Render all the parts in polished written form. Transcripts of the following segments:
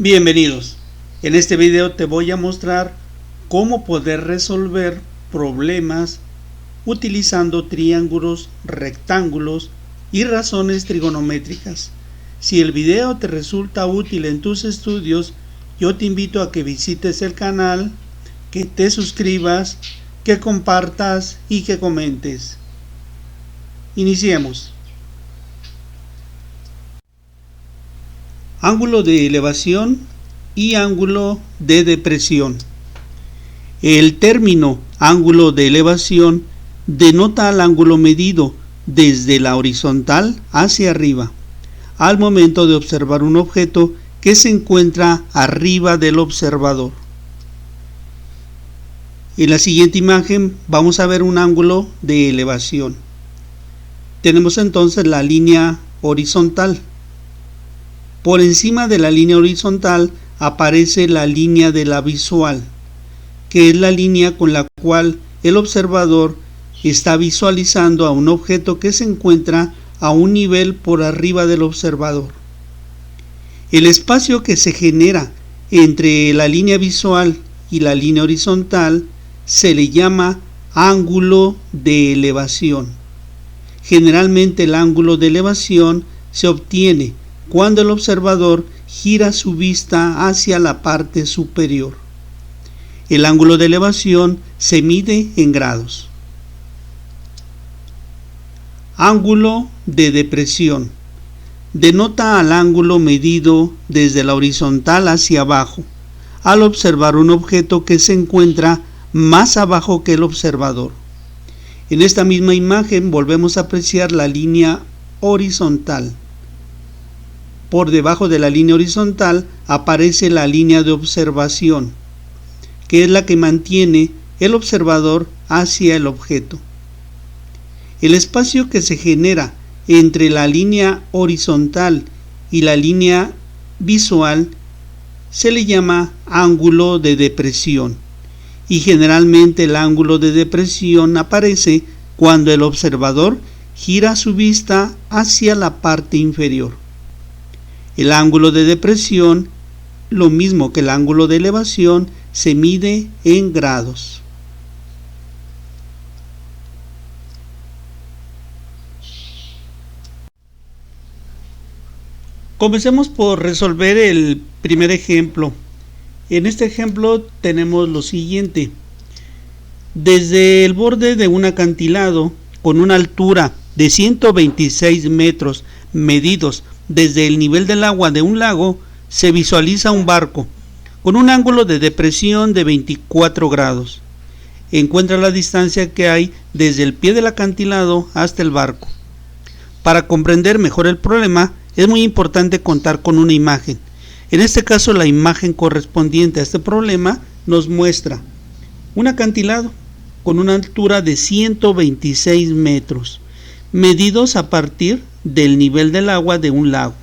Bienvenidos. En este video te voy a mostrar cómo poder resolver problemas utilizando triángulos, rectángulos y razones trigonométricas. Si el video te resulta útil en tus estudios, yo te invito a que visites el canal, que te suscribas, que compartas y que comentes. Iniciemos. Ángulo de elevación y ángulo de depresión. El término ángulo de elevación denota el ángulo medido desde la horizontal hacia arriba, al momento de observar un objeto que se encuentra arriba del observador. En la siguiente imagen vamos a ver un ángulo de elevación. Tenemos entonces la línea horizontal. Por encima de la línea horizontal aparece la línea de la visual, que es la línea con la cual el observador está visualizando a un objeto que se encuentra a un nivel por arriba del observador. El espacio que se genera entre la línea visual y la línea horizontal se le llama ángulo de elevación. Generalmente el ángulo de elevación se obtiene cuando el observador gira su vista hacia la parte superior. El ángulo de elevación se mide en grados. Ángulo de depresión. Denota al ángulo medido desde la horizontal hacia abajo, al observar un objeto que se encuentra más abajo que el observador. En esta misma imagen volvemos a apreciar la línea horizontal. Por debajo de la línea horizontal aparece la línea de observación, que es la que mantiene el observador hacia el objeto. El espacio que se genera entre la línea horizontal y la línea visual se le llama ángulo de depresión, y generalmente el ángulo de depresión aparece cuando el observador gira su vista hacia la parte inferior. El ángulo de depresión, lo mismo que el ángulo de elevación, se mide en grados. Comencemos por resolver el primer ejemplo. En este ejemplo tenemos lo siguiente. Desde el borde de un acantilado con una altura de 126 metros medidos desde el nivel del agua de un lago, se visualiza un barco con un ángulo de depresión de 24 grados. Encuentra la distancia que hay desde el pie del acantilado hasta el barco. Para comprender mejor el problema, es muy importante contar con una imagen. En este caso, la imagen correspondiente a este problema nos muestra un acantilado con una altura de 126 metros, medidos a partir del nivel del agua de un lago.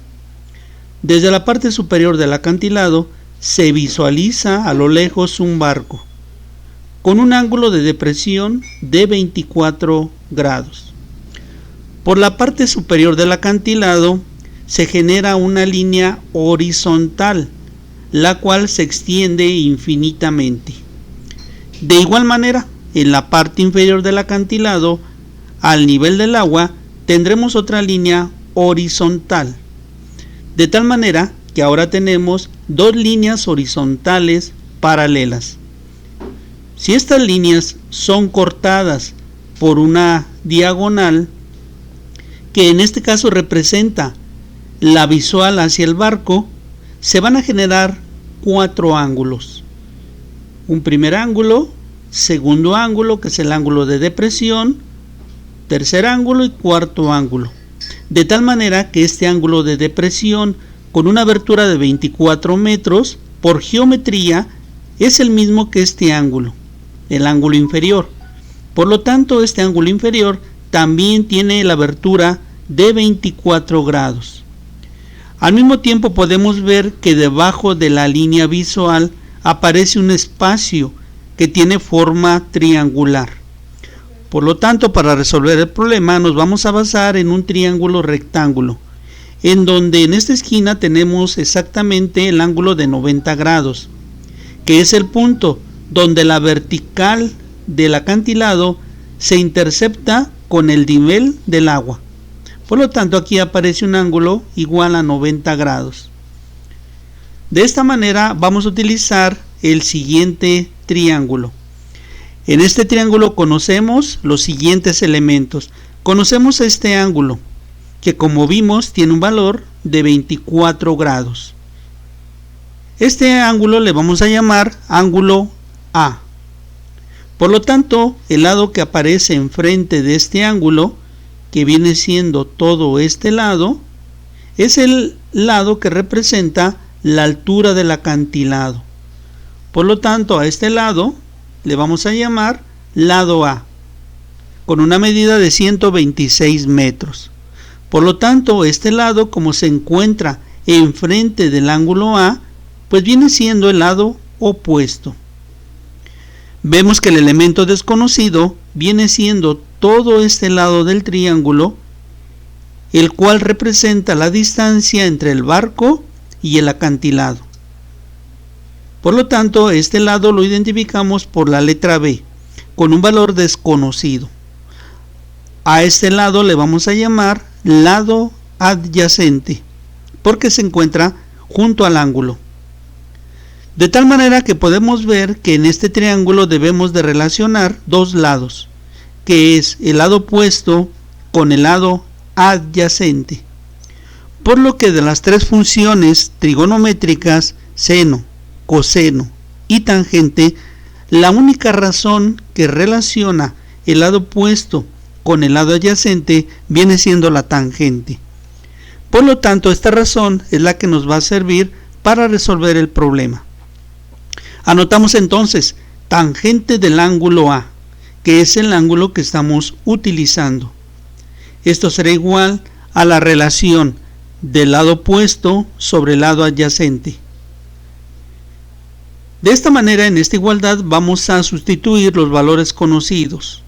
Desde la parte superior del acantilado se visualiza a lo lejos un barco con un ángulo de depresión de 24 grados. Por la parte superior del acantilado se genera una línea horizontal, la cual se extiende infinitamente. De igual manera, en la parte inferior del acantilado, al nivel del agua, tendremos otra línea horizontal, de tal manera que ahora tenemos dos líneas horizontales paralelas. Si estas líneas son cortadas por una diagonal, que en este caso representa la visual hacia el barco, se van a generar cuatro ángulos. Un primer ángulo, segundo ángulo, que es el ángulo de depresión, tercer ángulo y cuarto ángulo. De tal manera que este ángulo de depresión, con una abertura de 24 metros, por geometría, es el mismo que este ángulo, el ángulo inferior. Por lo tanto, este ángulo inferior también tiene la abertura de 24 grados. Al mismo tiempo podemos ver que debajo de la línea visual aparece un espacio que tiene forma triangular. Por lo tanto, para resolver el problema nos vamos a basar en un triángulo rectángulo. en donde en esta esquina tenemos exactamente el ángulo de 90 grados, que es el punto donde la vertical del acantilado se intercepta con el nivel del agua. Por lo tanto, aquí aparece un ángulo igual a 90 grados. De esta manera vamos a utilizar el siguiente triángulo. En este triángulo conocemos los siguientes elementos. Conocemos este ángulo, que como vimos tiene un valor de 24 grados. Este ángulo le vamos a llamar ángulo A. Por lo tanto, el lado que aparece enfrente de este ángulo, que viene siendo todo este lado, es el lado que representa la altura del acantilado. Por lo tanto, a este lado le vamos a llamar lado A, con una medida de 126 metros. Por lo tanto, este lado, como se encuentra enfrente del ángulo A, pues viene siendo el lado opuesto. Vemos que el elemento desconocido viene siendo todo este lado del triángulo, el cual representa la distancia entre el barco y el acantilado. Por lo tanto, este lado lo identificamos por la letra B, con un valor desconocido. A este lado le vamos a llamar lado adyacente, porque se encuentra junto al ángulo. De tal manera que podemos ver que en este triángulo debemos de relacionar dos lados, que es el lado opuesto con el lado adyacente. Por lo que de las tres funciones trigonométricas, seno, coseno y tangente, la única razón que relaciona el lado opuesto con el lado adyacente viene siendo la tangente. Por lo tanto, esta razón es la que nos va a servir para resolver el problema. Anotamos entonces tangente del ángulo A, que es el ángulo que estamos utilizando. Esto será igual a la relación del lado opuesto sobre el lado adyacente. De esta manera, en esta igualdad vamos a sustituir los valores conocidos.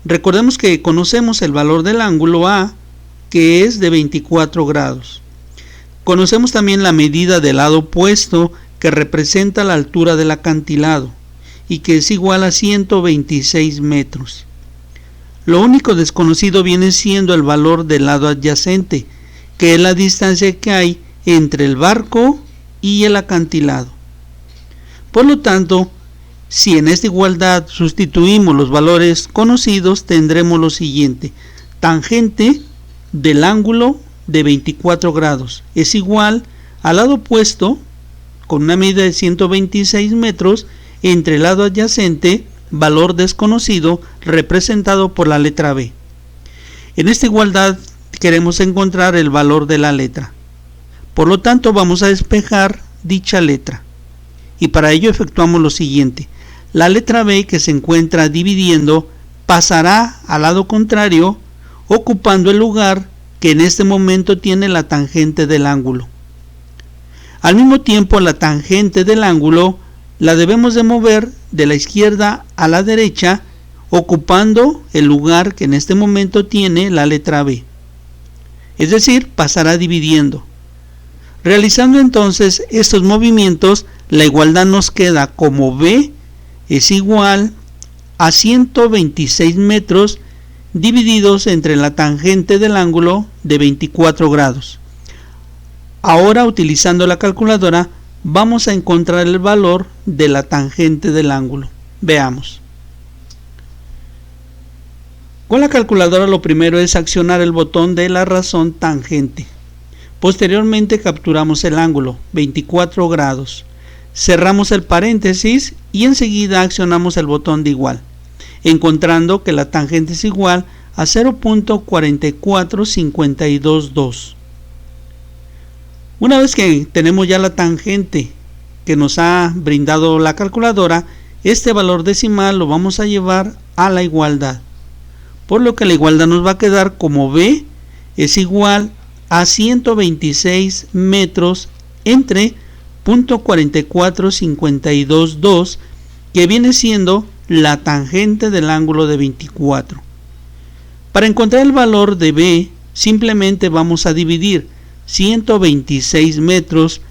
Recordemos que conocemos el valor del ángulo A, que es de 24 grados. Conocemos también la medida del lado opuesto, que representa la altura del acantilado, y que es igual a 126 metros. Lo único desconocido viene siendo el valor del lado adyacente, que es la distancia que hay entre el barco y el acantilado. Por lo tanto, si en esta igualdad sustituimos los valores conocidos, tendremos lo siguiente: tangente del ángulo de 24 grados es igual al lado opuesto, con una medida de 126 metros, entre el lado adyacente, valor desconocido, representado por la letra B. En esta igualdad queremos encontrar el valor de la letra. Por lo tanto, vamos a despejar dicha letra. Y para ello efectuamos lo siguiente: la letra B, que se encuentra dividiendo, pasará al lado contrario, ocupando el lugar que en este momento tiene la tangente del ángulo. Al mismo tiempo, la tangente del ángulo la debemos de mover de la izquierda a la derecha, ocupando el lugar que en este momento tiene la letra B. Es decir, pasará dividiendo. Realizando entonces estos movimientos, la igualdad nos queda como B es igual a 126 metros divididos entre la tangente del ángulo de 24 grados. Ahora, utilizando la calculadora, vamos a encontrar el valor de la tangente del ángulo. Veamos. Con la calculadora, lo primero es accionar el botón de la razón tangente. Posteriormente capturamos el ángulo, 24 grados. Cerramos el paréntesis y enseguida accionamos el botón de igual, encontrando que la tangente es igual a 0.44522. Una vez que tenemos ya la tangente que nos ha brindado la calculadora, este valor decimal lo vamos a llevar a la igualdad, por lo que la igualdad nos va a quedar como B es igual a 126 metros entre .44522, que viene siendo la tangente del ángulo de 24. Para encontrar el valor de B, simplemente vamos a dividir 126 metros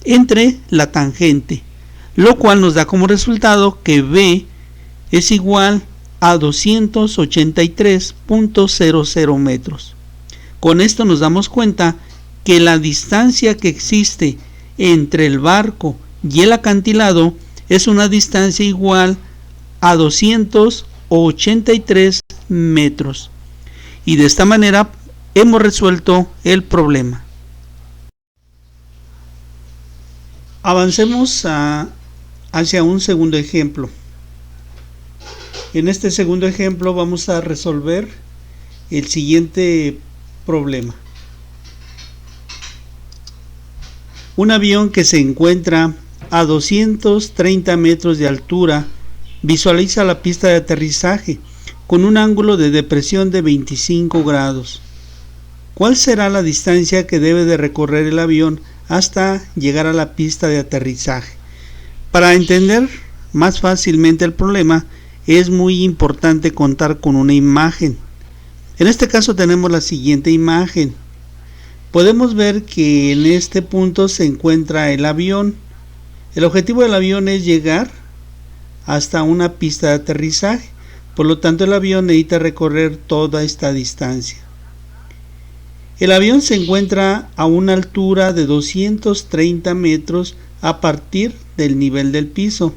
entre la tangente, lo cual nos da como resultado que B es igual a 283.00 metros. Con esto nos damos cuenta que la distancia que existe entre el barco y el acantilado es una distancia igual a 283 metros. Y de esta manera hemos resuelto el problema. Avancemos hacia un segundo ejemplo. En este segundo ejemplo vamos a resolver el siguiente problema. Un avión que se encuentra a 230 metros de altura visualiza la pista de aterrizaje con un ángulo de depresión de 25 grados. ¿Cuál será la distancia que debe de recorrer el avión hasta llegar a la pista de aterrizaje? Para entender más fácilmente el problema, es muy importante contar con una imagen. En este caso tenemos la siguiente imagen. Podemos ver que en este punto se encuentra el avión. El objetivo del avión es llegar hasta una pista de aterrizaje. Por lo tanto, el avión necesita recorrer toda esta distancia. El avión se encuentra a una altura de 230 metros a partir del nivel del piso.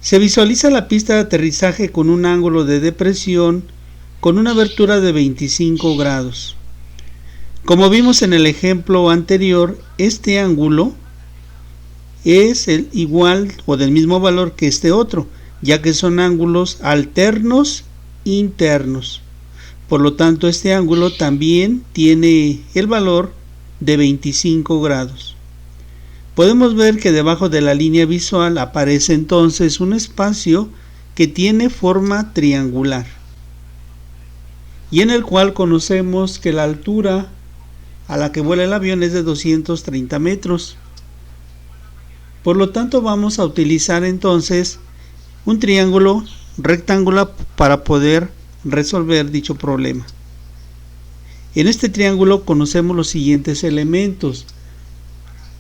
Se visualiza la pista de aterrizaje con un ángulo de depresión con una abertura de 25 grados. Como vimos en el ejemplo anterior, este ángulo es igual o del mismo valor que este otro, ya que son ángulos alternos internos. Por lo tanto, este ángulo también tiene el valor de 25 grados. Podemos ver que debajo de la línea visual aparece entonces un espacio que tiene forma triangular y en el cual conocemos que la altura a la que vuela el avión es de 230 metros. Por lo tanto, vamos a utilizar entonces un triángulo rectangular para poder resolver dicho problema. En este triángulo conocemos los siguientes elementos.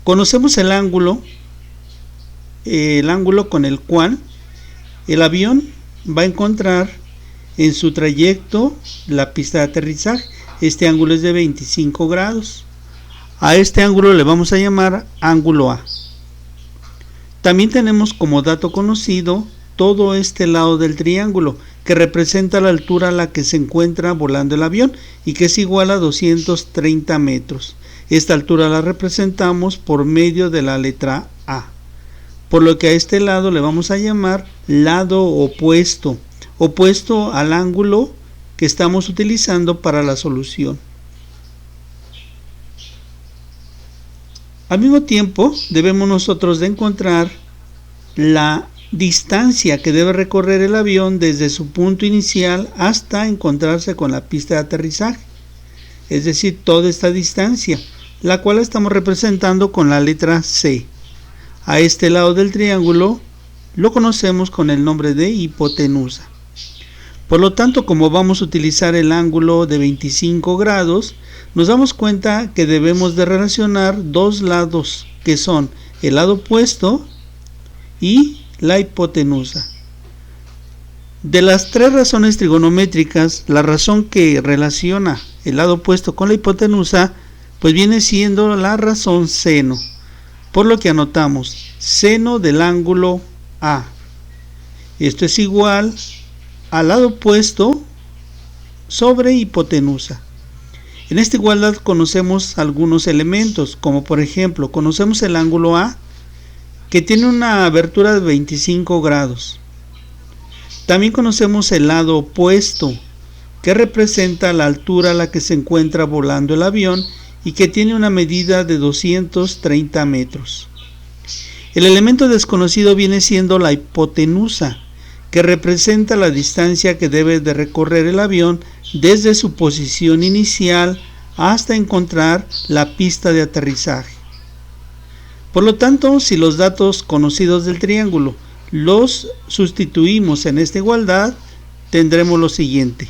Conocemos el ángulo con el cual el avión va a encontrar en su trayecto la pista de aterrizaje. Este ángulo es de 25 grados. A este ángulo le vamos a llamar ángulo A. También tenemos como dato conocido todo este lado del triángulo, que representa la altura a la que se encuentra volando el avión y que es igual a 230 metros. Esta altura la representamos por medio de la letra A, por lo que a este lado le vamos a llamar lado opuesto, opuesto al ángulo que estamos utilizando para la solución. Al mismo tiempo, debemos nosotros de encontrar la distancia que debe recorrer el avión desde su punto inicial hasta encontrarse con la pista de aterrizaje, es decir, toda esta distancia, la cual estamos representando con la letra C. A este lado del triángulo lo conocemos con el nombre de hipotenusa. Por lo tanto, como vamos a utilizar el ángulo de 25 grados, nos damos cuenta que debemos de relacionar dos lados, que son el lado opuesto y la hipotenusa. De las tres razones trigonométricas, la razón que relaciona el lado opuesto con la hipotenusa, pues viene siendo la razón seno, por lo que anotamos seno del ángulo A. Esto es igual al lado opuesto sobre hipotenusa. En esta igualdad conocemos algunos elementos, como por ejemplo, conocemos el ángulo A, que tiene una abertura de 25 grados. También conocemos el lado opuesto, que representa la altura a la que se encuentra volando el avión y que tiene una medida de 230 metros. El elemento desconocido viene siendo la hipotenusa, que representa la distancia que debe de recorrer el avión desde su posición inicial hasta encontrar la pista de aterrizaje. Por lo tanto, si los datos conocidos del triángulo los sustituimos en esta igualdad, tendremos lo siguiente: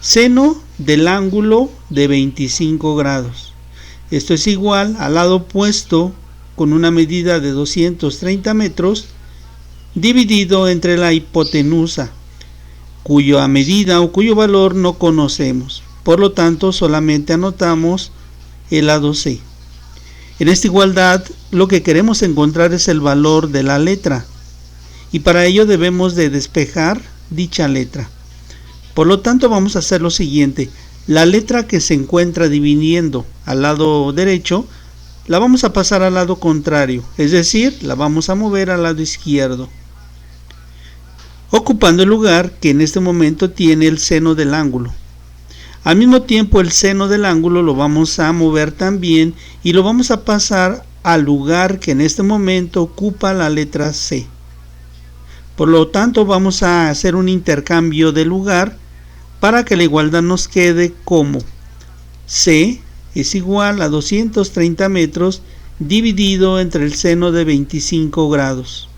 seno del ángulo de 25 grados. Esto es igual al lado opuesto con una medida de 230 metros dividido entre la hipotenusa, cuya medida o cuyo valor no conocemos. Por lo tanto, solamente anotamos el lado C. En esta igualdad, lo que queremos encontrar es el valor de la letra, y para ello debemos de despejar dicha letra. Por lo tanto, vamos a hacer lo siguiente: la letra que se encuentra dividiendo al lado derecho, la vamos a pasar al lado contrario, es decir, la vamos a mover al lado izquierdo, ocupando el lugar que en este momento tiene el seno del ángulo. Al mismo tiempo, el seno del ángulo lo vamos a mover también y lo vamos a pasar al lugar que en este momento ocupa la letra C. Por lo tanto, vamos a hacer un intercambio de lugar para que la igualdad nos quede como C es igual a 230 metros dividido entre el seno de 25 grados.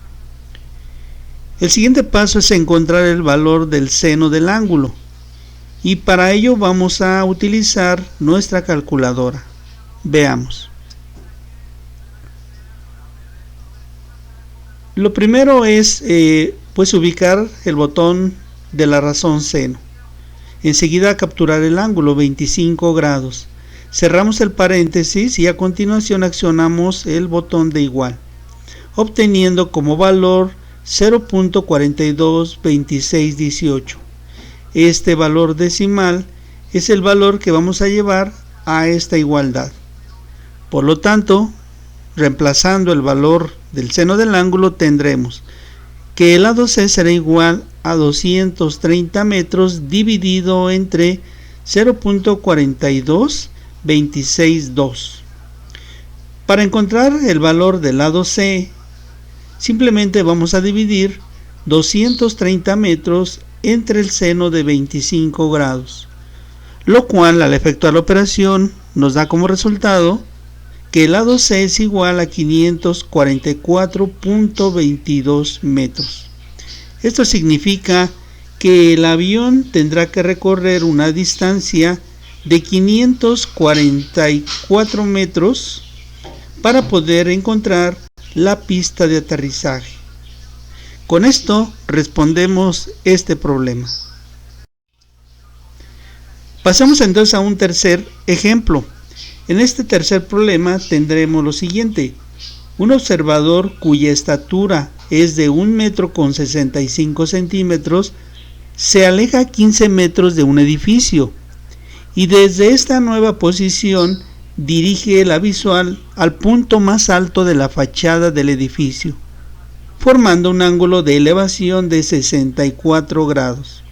El siguiente paso es encontrar el valor del seno del ángulo, y para ello vamos a utilizar nuestra calculadora. Veamos. Lo primero es pues ubicar el botón de la razón seno. Enseguida capturar el ángulo 25 grados. Cerramos el paréntesis y a continuación accionamos el botón de igual, obteniendo como valor 0.422618. Este valor decimal es el valor que vamos a llevar a esta igualdad. Por lo tanto, reemplazando el valor del seno del ángulo, tendremos que el lado C será igual a 230 metros dividido entre 0.42262. Para encontrar el valor del lado C, simplemente vamos a dividir 230 metros entre el seno de 25 grados, lo cual al efectuar la operación nos da como resultado que el lado C es igual a 544.22 metros. Esto significa que el avión tendrá que recorrer una distancia de 544 metros para poder encontrar la pista de aterrizaje. Con esto respondemos este problema. Pasamos entonces a un tercer ejemplo. En este tercer problema tendremos lo siguiente: un observador cuya estatura es de 1,65 m se aleja 15 metros de un edificio y desde esta nueva posición dirige la visual al punto más alto de la fachada del edificio, formando un ángulo de elevación de 64 grados.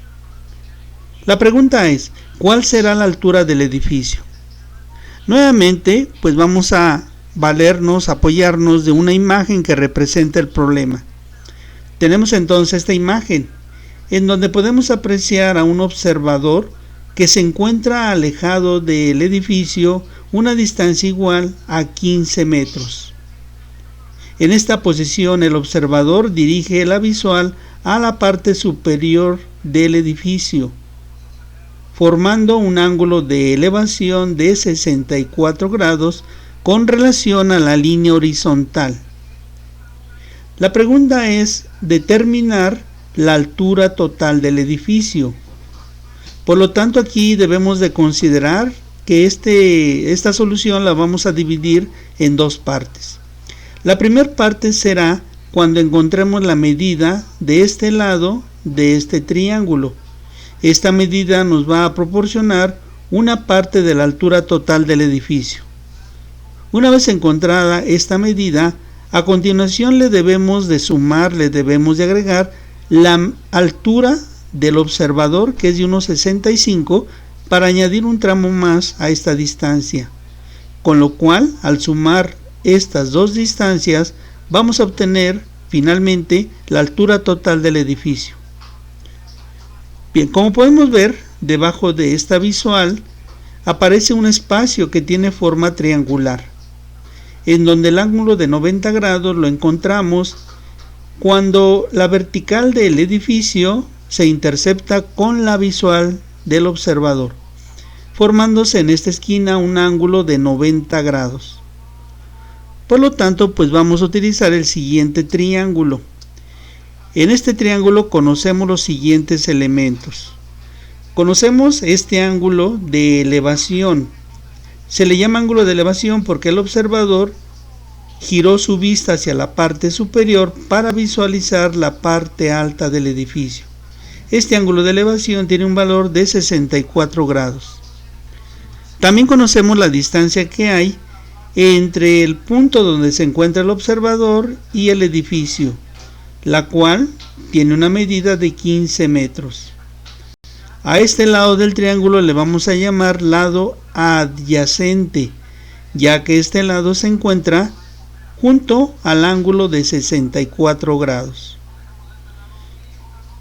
La pregunta es: ¿cuál será la altura del edificio? Nuevamente, pues vamos a apoyarnos de una imagen que representa el problema. Tenemos entonces esta imagen, en donde podemos apreciar a un observador que se encuentra alejado del edificio una distancia igual a 15 metros. En esta posición, el observador dirige la visual a la parte superior del edificio, formando un ángulo de elevación de 64 grados con relación a la línea horizontal. La pregunta es determinar la altura total del edificio. Por lo tanto, aquí debemos de considerar que esta solución la vamos a dividir en dos partes. La primera parte será cuando encontremos la medida de este lado de este triángulo. Esta medida nos va a proporcionar una parte de la altura total del edificio. Una vez encontrada esta medida, a continuación le debemos de agregar la altura del observador, que es de 1,65, para añadir un tramo más a esta distancia, con lo cual al sumar estas dos distancias vamos a obtener finalmente la altura total del edificio. Bien, como podemos ver, debajo de esta visual aparece un espacio que tiene forma triangular, en donde el ángulo de 90 grados lo encontramos cuando la vertical del edificio se intercepta con la visual del observador. formándose en esta esquina un ángulo de 90 grados. Por lo tanto, pues vamos a utilizar el siguiente triángulo. En este triángulo conocemos los siguientes elementos. Conocemos este ángulo de elevación. Se le llama ángulo de elevación porque el observador giró su vista hacia la parte superior para visualizar la parte alta del edificio. Este ángulo de elevación tiene un valor de 64 grados. También conocemos la distancia que hay entre el punto donde se encuentra el observador y el edificio, la cual tiene una medida de 15 metros. A este lado del triángulo le vamos a llamar lado adyacente, ya que este lado se encuentra junto al ángulo de 64 grados.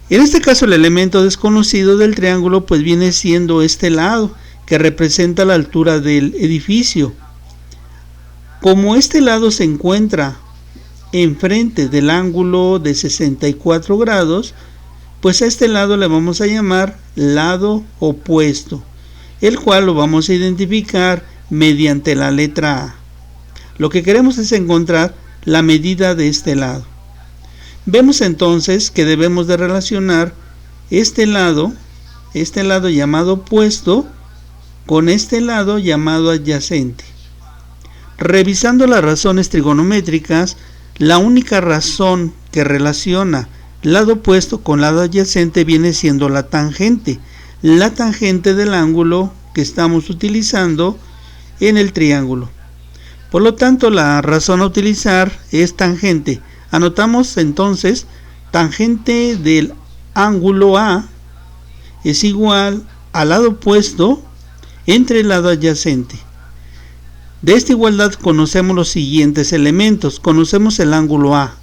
En este caso el elemento desconocido del triángulo pues viene siendo este lado, que representa la altura del edificio. Como este lado se encuentra enfrente del ángulo de 64 grados, pues a este lado le vamos a llamar lado opuesto, el cual lo vamos a identificar mediante la letra A. Lo que queremos es encontrar la medida de este lado. Vemos entonces que debemos de relacionar este lado llamado opuesto con este lado llamado adyacente. Revisando las razones trigonométricas, la única razón que relaciona lado opuesto con lado adyacente viene siendo la tangente del ángulo que estamos utilizando en el triángulo. Por lo tanto, la razón a utilizar es tangente. Anotamos entonces, tangente del ángulo A es igual al lado opuesto entre el lado adyacente. De esta igualdad conocemos los siguientes elementos. Conocemos el ángulo A,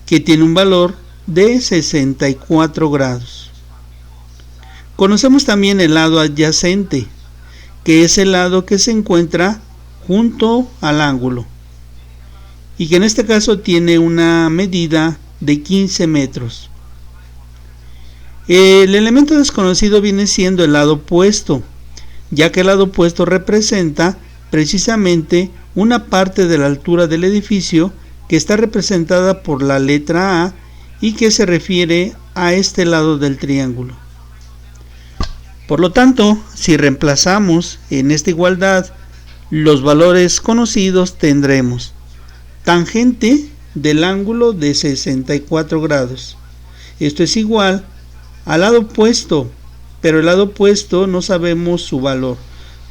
que tiene un valor de 64 grados. Conocemos también el lado adyacente, que es el lado que se encuentra junto al ángulo, y que en este caso tiene una medida de 15 metros. El elemento desconocido viene siendo el lado opuesto, ya que el lado opuesto representa precisamente una parte de la altura del edificio que está representada por la letra A y que se refiere a este lado del triángulo. Por lo tanto, si reemplazamos en esta igualdad los valores conocidos, tendremos tangente del ángulo de 64 grados. Esto es igual al lado opuesto, pero el lado opuesto no sabemos su valor,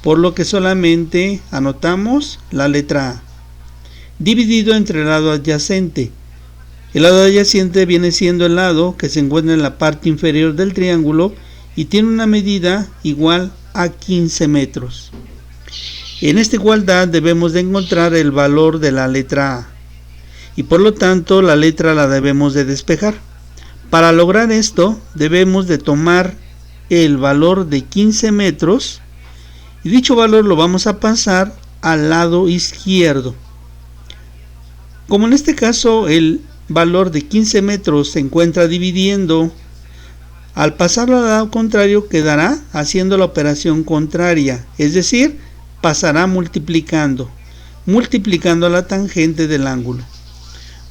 por lo que solamente anotamos la letra A, dividido entre el lado adyacente. El lado adyacente viene siendo el lado que se encuentra en la parte inferior del triángulo y tiene una medida igual a 15 metros. En esta igualdad debemos de encontrar el valor de la letra A y por lo tanto la letra la debemos de despejar. Para lograr esto debemos de tomar el valor de 15 metros y dicho valor lo vamos a pasar al lado izquierdo. Como en este caso el valor de 15 metros se encuentra dividiendo, al pasarlo al lado contrario quedará haciendo la operación contraria, es decir, pasará multiplicando la tangente del ángulo.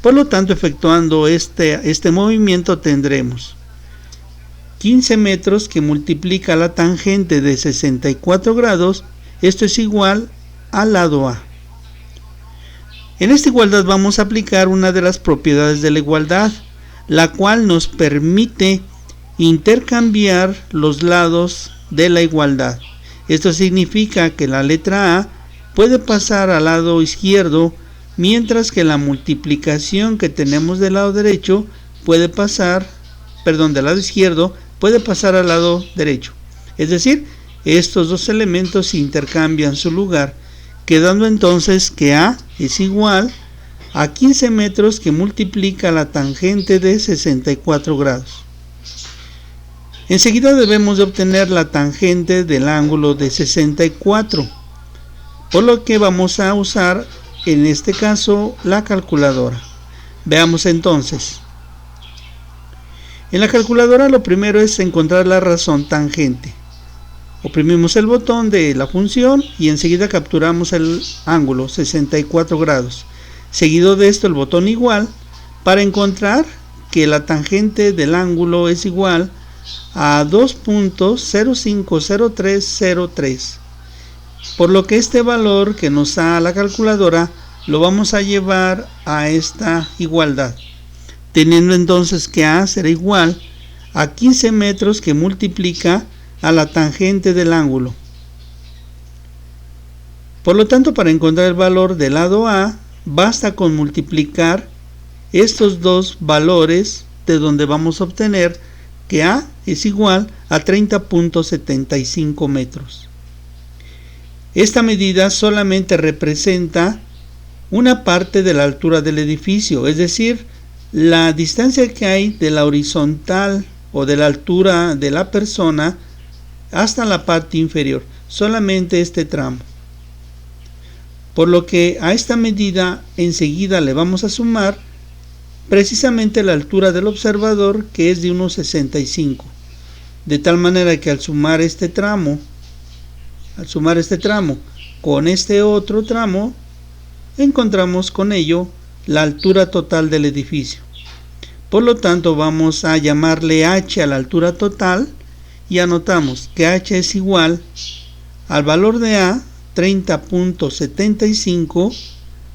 Por lo tanto, efectuando este movimiento tendremos 15 metros que multiplica la tangente de 64 grados, esto es igual al lado A. En esta igualdad vamos a aplicar una de las propiedades de la igualdad, la cual nos permite intercambiar los lados de la igualdad. Esto significa que la letra A puede pasar al lado izquierdo, mientras que la multiplicación que tenemos del lado derecho del lado izquierdo puede pasar al lado derecho. Es decir, estos dos elementos intercambian su lugar, quedando entonces que A es igual a 15 metros que multiplica la tangente de 64 grados. Enseguida debemos de obtener la tangente del ángulo de 64, por lo que vamos a usar en este caso la calculadora. Veamos entonces. En la calculadora lo primero es encontrar la razón tangente. Oprimimos el botón de la función y enseguida capturamos el ángulo 64 grados. Seguido de esto el botón igual para encontrar que la tangente del ángulo es igual a 2.050303, por lo que este valor que nos da la calculadora lo vamos a llevar a esta igualdad, teniendo entonces que A será igual a 15 metros que multiplica a la tangente del ángulo. Por lo tanto, para encontrar el valor del lado A, basta con multiplicar estos dos valores, de donde vamos a obtener que A es igual a 30.75 metros. Esta medida solamente representa una parte de la altura del edificio, es decir, la distancia que hay de la horizontal o de la altura de la persona hasta la parte inferior, solamente este tramo. Por lo que a esta medida enseguida le vamos a sumar precisamente la altura del observador, que es de 1.65, de tal manera que al sumar este tramo con este otro tramo, encontramos con ello la altura total del edificio. Por lo tanto, vamos a llamarle h a la altura total y anotamos que h es igual al valor de A, 30.75,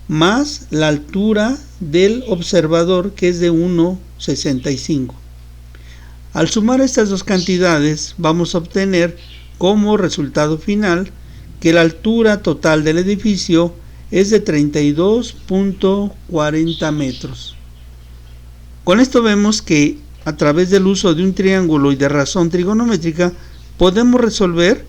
más la altura del observador, que es de 1.65. Al sumar estas dos cantidades vamos a obtener como resultado final que la altura total del edificio es de 32.40 metros. Con esto vemos que a través del uso de un triángulo y de razón trigonométrica podemos resolver